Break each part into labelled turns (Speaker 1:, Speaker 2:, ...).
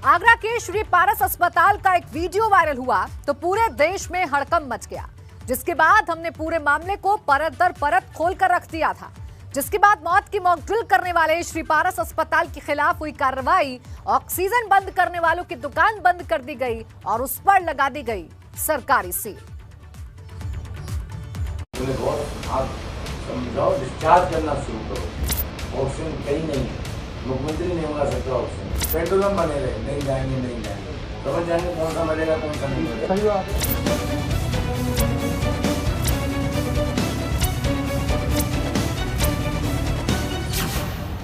Speaker 1: आगरा के श्री पारस अस्पताल का एक वीडियो वायरल हुआ तो पूरे देश में हड़कंप मच गया, जिसके बाद हमने पूरे मामले को परत दर परत खोलकर रख दिया था। जिसके बाद मौत की मॉक ड्रिल करने वाले श्री पारस अस्पताल के खिलाफ हुई कार्रवाई, ऑक्सीजन बंद करने वालों की दुकान बंद कर दी गई और उस पर लगा दी गई सरकारी सील।
Speaker 2: समझाओ, डिस्चार्ज करना शुरू करो। ऑक्सीजन कहीं नहीं है, मुख्यमंत्री नहीं मंगा सकता ऑक्सीजन। पेंडुलम बने रहे, नहीं जाएंगे। समझ जाएंगे कौन सा मरेगा कौन सा नहीं मरेगा। सही बात है।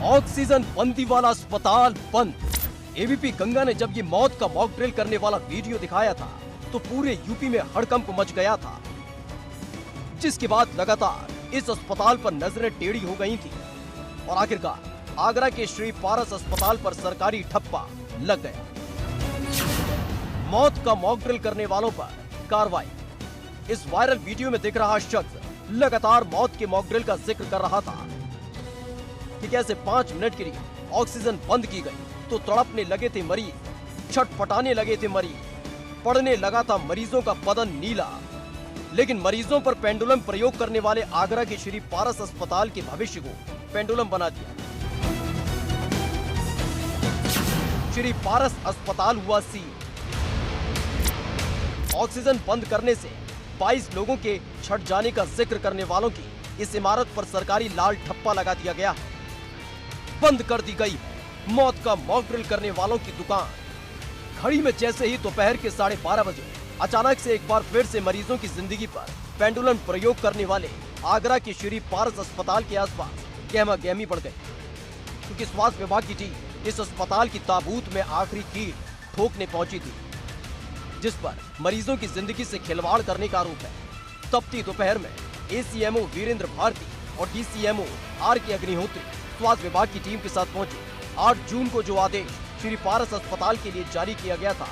Speaker 3: ऑक्सीजन बंदी वाला अस्पताल बंद। एबीपी गंगा ने जब ये मौत का मॉक ड्रिल करने वाला वीडियो दिखाया था तो पूरे यूपी में हड़कंप मच गया था, जिसके बाद लगातार इस अस्पताल पर नजरें टेढ़ी हो गई थी और आखिरकार आगरा के श्री पारस अस्पताल पर सरकारी ठप्पा लग गया। मौत का मॉक ड्रिल करने वालों पर कार्रवाई। इस वायरल वीडियो में दिख रहा शख्स लगातार मौत के मॉक ड्रिल का जिक्र कर रहा था कि कैसे 5 मिनट के लिए ऑक्सीजन बंद की गई तो तड़पने लगे थे मरीज, छटपटाने लगे थे मरीज, पड़ने लगा था मरीजों का बदन नीला। लेकिन मरीजों पर पेंडुलम प्रयोग करने वाले आगरा के श्री पारस अस्पताल के भविष्य को पेंडुलम बना दिया। श्री पारस अस्पताल हुआ सील। ऑक्सीजन बंद करने से 22 लोगों के छट जाने का जिक्र करने वालों की इस इमारत पर सरकारी लाल ठप्पा लगा दिया गया है। बंद कर दी गई मौत का मॉक ड्रिल करने वालों की दुकान। घड़ी में जैसे ही दोपहर के 12:30 बजे अचानक से एक बार फिर से मरीजों की जिंदगी पर पेंडुलम प्रयोग करने वाले आगरा के श्री पारस अस्पताल के आसपास गहमा गहमी बढ़ गई, क्योंकि स्वास्थ्य विभाग की टीम इस अस्पताल की ताबूत में आखिरी कील ठोकने पहुंची थी, जिस पर मरीजों की जिंदगी से खिलवाड़ करने का आरोप है। तपती दोपहर में एसीएमओ वीरेंद्र भारती और डीसीएमओ आर के अग्निहोत्री स्वास्थ्य विभाग की टीम के साथ पहुंचे। 8 जून को जो आदेश श्री पारस अस्पताल के लिए जारी किया गया था,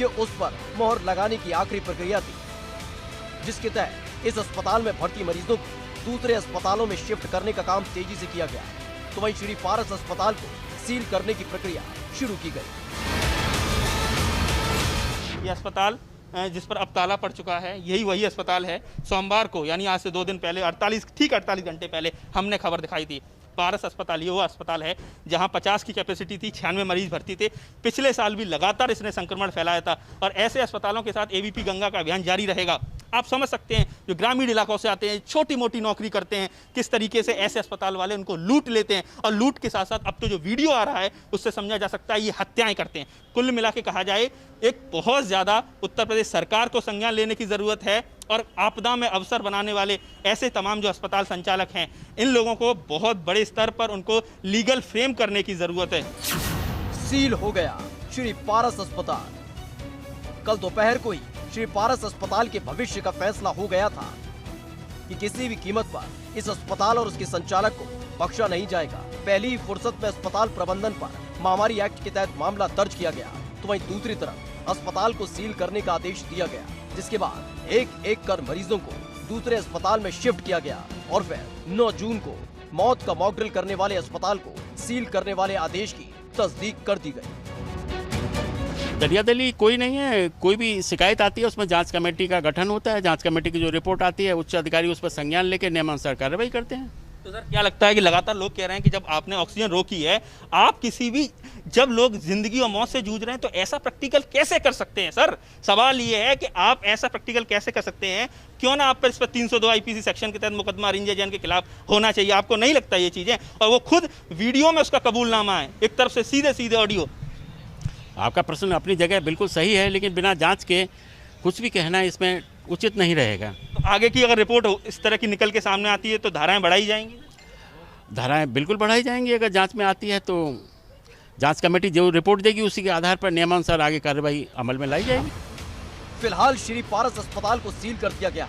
Speaker 3: ये उस पर मोहर लगाने की आखिरी प्रक्रिया थी, जिसके तहत इस अस्पताल में भर्ती मरीजों को दूसरे अस्पतालों में शिफ्ट करने का काम तेजी से किया गया। तो वहीं श्री पारस अस्पताल को सील करने की प्रक्रिया शुरू की गई।
Speaker 4: ये अस्पताल जिस पर अब ताला पड़ चुका है, यही वही अस्पताल है। सोमवार को यानी आज से 2 दिन पहले 48 घंटे पहले हमने खबर दिखाई थी। पारस अस्पताल ये वो अस्पताल है जहां 50 की कैपेसिटी थी, 96 मरीज भर्ती थे। पिछले साल भी लगातार इसने संक्रमण फैलाया था और ऐसे अस्पतालों के साथ एबीपी गंगा का अभियान जारी रहेगा। आप समझ सकते हैं, जो ग्रामीण इलाकों से आते हैं, छोटी मोटी नौकरी करते हैं, किस तरीके से ऐसे अस्पताल वाले उनको लूट लेते हैं। और लूट के साथ साथ अब तो जो वीडियो आ रहा है उससे समझा जा सकता है ये हत्याएं करते हैं। कुल मिला के कहा जाए, एक बहुत ज़्यादा उत्तर प्रदेश सरकार को संज्ञान लेने की ज़रूरत है और आपदा में अवसर बनाने वाले ऐसे तमाम जो अस्पताल संचालक हैं, इन लोगों को बहुत बड़े स्तर पर उनको लीगल फ्रेम करने की ज़रूरत है।
Speaker 3: सील हो गया श्री पारस अस्पताल। कल दोपहर को ही श्री पारस अस्पताल के भविष्य का फैसला हो गया था कि किसी भी कीमत पर इस अस्पताल और उसके संचालक को बख्शा नहीं जाएगा। पहली ही फुर्सत में अस्पताल प्रबंधन पर महामारी एक्ट के तहत मामला दर्ज किया गया, तो वहीं दूसरी तरफ अस्पताल को सील करने का आदेश दिया गया, जिसके बाद एक एक कर मरीजों को दूसरे अस्पताल में शिफ्ट किया गया और फिर 9 जून को मौत का मॉक ड्रिल करने वाले अस्पताल को सील करने वाले आदेश की तस्दीक कर दी गई।
Speaker 5: दरियादली कोई नहीं है। कोई भी शिकायत आती है उसमें जांच कमेटी का गठन होता है। जांच कमेटी की जो रिपोर्ट आती है उच्च अधिकारी उस पर संज्ञान लेकर नियमानुसार कार्रवाई करते हैं।
Speaker 4: तो सर क्या लगता है कि लगातार लोग कह रहे हैं कि जब आपने ऑक्सीजन रोकी है, आप किसी भी जब लोग जिंदगी और मौत से जूझ रहे हैं तो ऐसा प्रैक्टिकल कैसे कर सकते हैं? सर सवाल ये है कि आप ऐसा प्रैक्टिकल कैसे कर सकते हैं? क्यों ना आप पर इस पर 302 आईपीसी सेक्शन के तहत मुकदमा अरिंजय जैन के खिलाफ होना चाहिए। आपको नहीं लगता ये चीजें? और वो खुद वीडियो में उसका कबूलनामा है, एक तरफ से सीधे ऑडियो।
Speaker 5: आपका प्रश्न अपनी जगह बिल्कुल सही है, लेकिन बिना जांच के कुछ भी कहना इसमें उचित नहीं रहेगा।
Speaker 4: तो आगे की अगर रिपोर्ट इस तरह की निकल के सामने आती है तो धाराएं बढ़ाई जाएंगी?
Speaker 5: धाराएं बिल्कुल बढ़ाई जाएंगी। अगर जांच में आती है तो जांच कमेटी जो रिपोर्ट देगी उसी के आधार पर नियमानुसार आगे कार्रवाई अमल में लाई जाएगी।
Speaker 3: फिलहाल श्री पारस अस्पताल को सील कर दिया गया,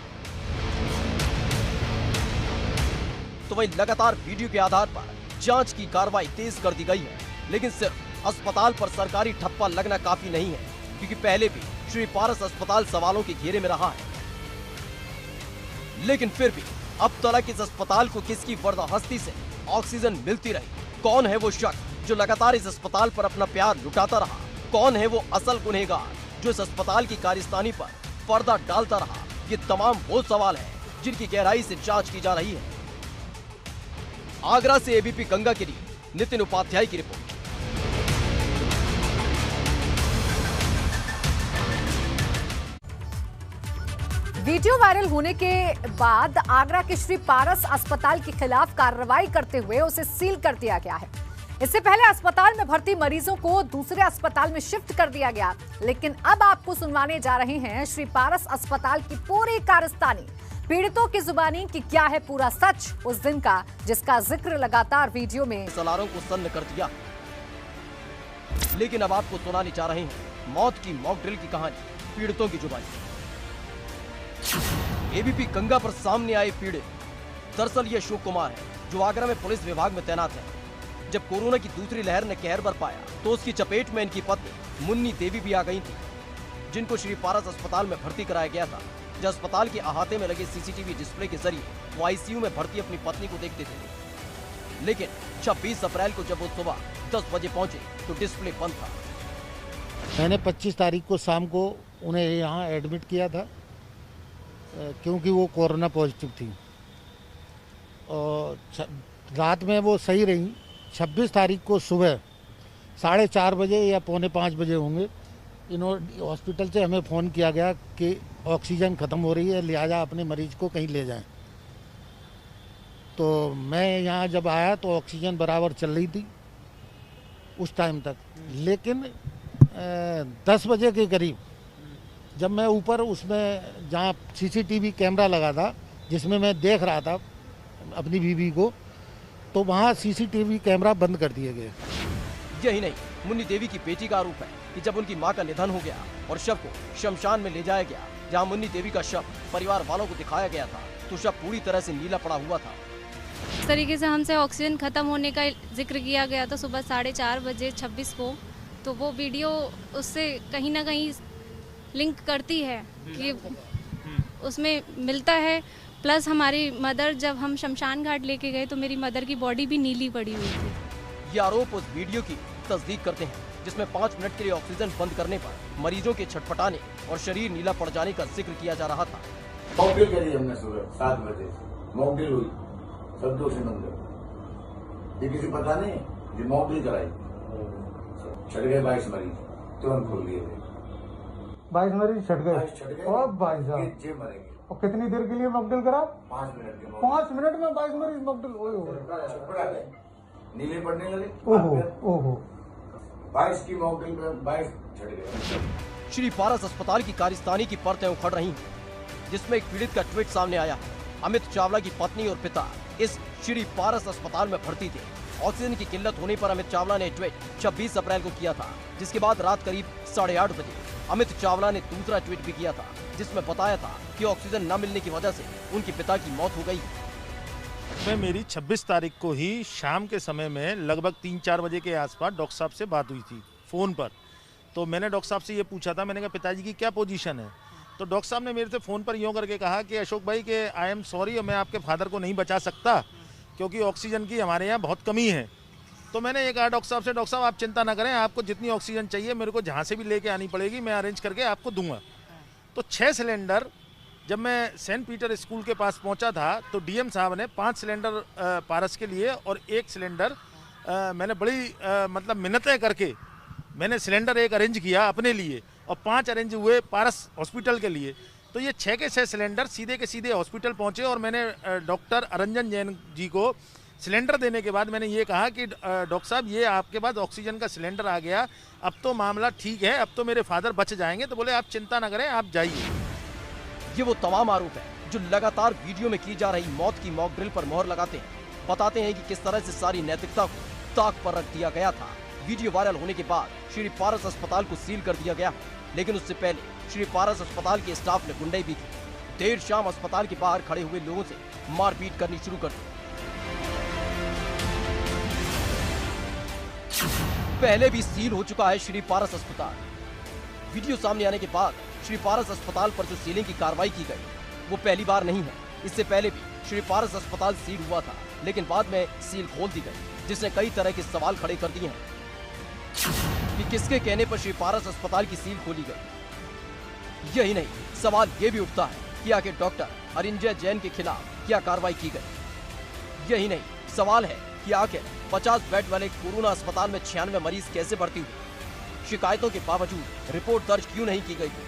Speaker 3: तो वहीं लगातार वीडियो के आधार पर जांच की कार्रवाई तेज कर दी गई है। लेकिन सिर्फ अस्पताल पर सरकारी ठप्पा लगना काफी नहीं है, क्योंकि पहले भी श्री पारस अस्पताल सवालों के घेरे में रहा है। लेकिन फिर भी अब तक इस अस्पताल को किसकी बर्दाश्ती से ऑक्सीजन मिलती रही? कौन है वो शख्स जो लगातार इस अस्पताल पर अपना प्यार लुटाता रहा? कौन है वो असल गुनहगार जो इस अस्पताल की कार्यस्थानी पर पर्दा डालता रहा? ये तमाम वो सवाल हैं जिनकी गहराई से जांच की जा रही है। आगरा से एबीपी गंगा के लिए नितिन उपाध्याय की रिपोर्ट।
Speaker 1: वीडियो वायरल होने के बाद आगरा के श्री पारस अस्पताल के खिलाफ कार्रवाई करते हुए उसे सील कर दिया गया है। इससे पहले अस्पताल में भर्ती मरीजों को दूसरे अस्पताल में शिफ्ट कर दिया गया, लेकिन अब आपको सुनवाने जा रहे हैं श्री पारस अस्पताल की पूरी कारस्तानी, पीड़ितों की जुबानी कि क्या है पूरा सच उस दिन का जिसका जिक्र लगातार वीडियो में
Speaker 3: सलारों को सन्न कर दिया। लेकिन अब आपको सुनाने जा रहे हैं मौत की मॉक ड्रिल की कहानी, पीड़ितों की जुबानी। एबीपी गंगा पर सामने आए पीड़ित। दरअसल ये अशोक कुमार है जो आगरा में पुलिस विभाग में तैनात है। जब कोरोना की दूसरी लहर ने कहर बरपाया तो उसकी चपेट में इनकी पत्नी मुन्नी देवी भी आ गई थी, जिनको श्री पारस अस्पताल में भर्ती कराया गया था। जब अस्पताल के अहाते में लगे सीसीटीवी डिस्प्ले के जरिए वो आईसीयू में भर्ती अपनी पत्नी को देखते थे। लेकिन 26 अप्रैल को जब वो सुबह 10 बजे पहुंचे तो डिस्प्ले बंद था।
Speaker 6: मैंने 25 तारीख को शाम को उन्हें यहाँ एडमिट किया था क्योंकि वो कोरोना पॉजिटिव थी और रात में वो सही रही। 26 तारीख को सुबह 4:30 बजे या 4:45 बजे होंगे, इन्होंने हॉस्पिटल से हमें फ़ोन किया गया कि ऑक्सीजन ख़त्म हो रही है, लिहाजा अपने मरीज को कहीं ले जाएं। तो मैं यहाँ जब आया तो ऑक्सीजन बराबर चल रही थी उस टाइम तक, लेकिन 10 बजे के करीब जब मैं ऊपर उसमें जहाँ सीसीटीवी कैमरा लगा था जिसमें मैं देख रहा था अपनी बीवी को, तो वहाँ सीसीटीवी कैमरा बंद कर दिए गए।
Speaker 3: यही नहीं, मुन्नी देवी की बेटी का आरोप है कि जब उनकी मां का निधन हो गया और शव को शमशान में ले जाया गया, जहां मुन्नी देवी का शव परिवार वालों को दिखाया गया था, तो शव पूरी तरह से नीला पड़ा हुआ था।
Speaker 7: इस तरीके से हमसे ऑक्सीजन खत्म होने का जिक्र किया गया था सुबह 4:30 बजे 26 को, तो वो वीडियो उससे कहीं ना कहीं लिंक करती है कि उसमें मिलता है। प्लस हमारी मदर, जब हम शमशान घाट लेके गए तो मेरी मदर की बॉडी भी नीली पड़ी हुई थी।
Speaker 3: ये आरोप उस वीडियो की तस्दीक करते हैं जिसमें 5 मिनट के लिए ऑक्सीजन बंद करने पर मरीजों के छटपटाने और शरीर नीला पड़ जाने का जिक्र किया जा रहा था।
Speaker 2: मॉक ड्रिल करी हमने सुबह 7 बजे मॉक ड्रिल हुई, सब दोषी मंदिर, ये किसी पता नहीं, ये मॉक ड्रिल कराई, छट गए 22 मरीज, तुरंत खोल दिए गए।
Speaker 8: 22 मरीज छट गए और भाई साहब
Speaker 2: जे मरेंगे।
Speaker 8: और कितनी देर के लिए मॉकड्रिल करा?
Speaker 2: 5 मिनट के
Speaker 8: 5 मिनट में 22 मरीज मॉकड्रिल।
Speaker 2: नीले पड़ने लगे।
Speaker 8: ओहो
Speaker 2: 22 की मॉकड्रिल में 22 छट गए।
Speaker 3: श्री पारस अस्पताल की कार्यस्थानी की परतें उखड़ रही हैं, जिसमें एक पीड़ित का ट्वीट सामने आया है। अमित चावला की पत्नी और पिता इस श्री पारस अस्पताल में भर्ती थे। ऑक्सीजन की किल्लत होने पर अमित चावला ने ट्वीट 26 अप्रैल को किया था, जिसके बाद रात करीब 8:30 बजे अमित चावला ने दूसरा ट्वीट भी किया था, जिसमें बताया था कि ऑक्सीजन न मिलने की वजह से उनके पिता की मौत हो गई।
Speaker 9: मैं मेरी 26 तारीख को ही शाम के समय में लगभग 3-4 बजे के आसपास डॉक्टर साहब से बात हुई थी फ़ोन पर। तो मैंने डॉक्टर साहब से ये पूछा था, मैंने कहा पिताजी की क्या पोजीशन है? तो डॉक्टर साहब ने मेरे से फ़ोन पर यूँ करके कहा कि अशोक भाई कि आई एम सॉरी, मैं आपके फादर को नहीं बचा सकता क्योंकि ऑक्सीजन की हमारे यहाँ बहुत कमी है। तो मैंने ये कहा डॉक्टर साहब से, डॉक्टर साहब आप चिंता ना करें, आपको जितनी ऑक्सीजन चाहिए मेरे को जहाँ से भी लेके आनी पड़ेगी, मैं अरेंज करके आपको दूंगा। तो 6 सिलेंडर जब मैं सेंट पीटर स्कूल के पास पहुंचा था तो डीएम साहब ने 5 सिलेंडर पारस के लिए और 1 सिलेंडर मैंने बड़ी मतलब मिन्नतें करके मैंने सिलेंडर 1 अरेंज किया अपने लिए और 5 अरेंज हुए पारस हॉस्पिटल के लिए। तो ये 6 के 6 सिलेंडर सीधे के सीधे हॉस्पिटल पहुंचे और मैंने डॉक्टर अरंजन जैन जी को सिलेंडर देने के बाद मैंने ये कहा कि डॉक्टर साहब ये आपके पास ऑक्सीजन का सिलेंडर आ गया, अब तो मामला ठीक है, अब तो मेरे फादर बच जाएंगे। तो बोले आप चिंता ना करें, आप जाइए।
Speaker 3: ये वो तमाम आरोप है जो लगातार वीडियो में की जा रही मौत की मॉक ड्रिल पर मोहर लगाते हैं, बताते हैं कि किस तरह से सारी नैतिकता को ताक पर रख दिया गया था। वीडियो वायरल होने के बाद श्री पारस अस्पताल को सील कर दिया गया, लेकिन उससे पहले श्री पारस अस्पताल के स्टाफ ने गुंडाई भी की। देर शाम अस्पताल के बाहर खड़े हुए लोगों से मारपीट करनी शुरू कर दी। पहले भी सील हो चुका है श्री पारस अस्पताल। वीडियो सामने आने के बाद श्री पारस अस्पताल पर जो सीलिंग की कार्रवाई की गई वो पहली बार नहीं है। इससे पहले भी श्री पारस अस्पताल सील हुआ था, लेकिन बाद में सील खोल दी गई, जिसने कई तरह के सवाल खड़े कर दिए हैं। कि किसके कहने पर श्री पारस अस्पताल की सील खोली गई। यही नहीं, सवाल ये भी उठता है कि आखिर डॉक्टर अरिंजय जैन के खिलाफ क्या कार्रवाई की गई। यही नहीं, सवाल है कि आखिर 50 बेड वाले कोरोना अस्पताल में 96 मरीज कैसे भर्ती हुए। शिकायतों के बावजूद रिपोर्ट दर्ज क्यों नहीं की गई थी?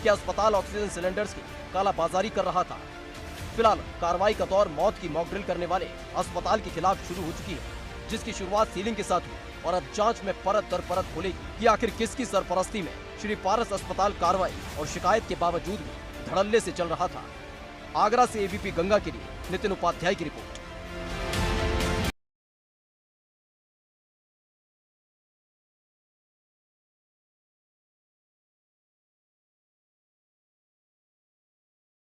Speaker 3: क्या अस्पताल ऑक्सीजन सिलेंडर्स की कालाबाजारी कर रहा था? फिलहाल कार्रवाई का दौर मौत की मॉक ड्रिल करने वाले अस्पताल के खिलाफ शुरू हो चुकी है, जिसकी शुरुआत सीलिंग के साथ हुई और अब जांच में परत दर परत खुलेगी कि आखिर किसकी सरपरस्ती में श्री पारस अस्पताल कार्रवाई और शिकायत के बावजूद भी धड़ल्ले से चल रहा था। आगरा से एबीपी गंगा के लिए नितिन उपाध्याय की रिपोर्ट।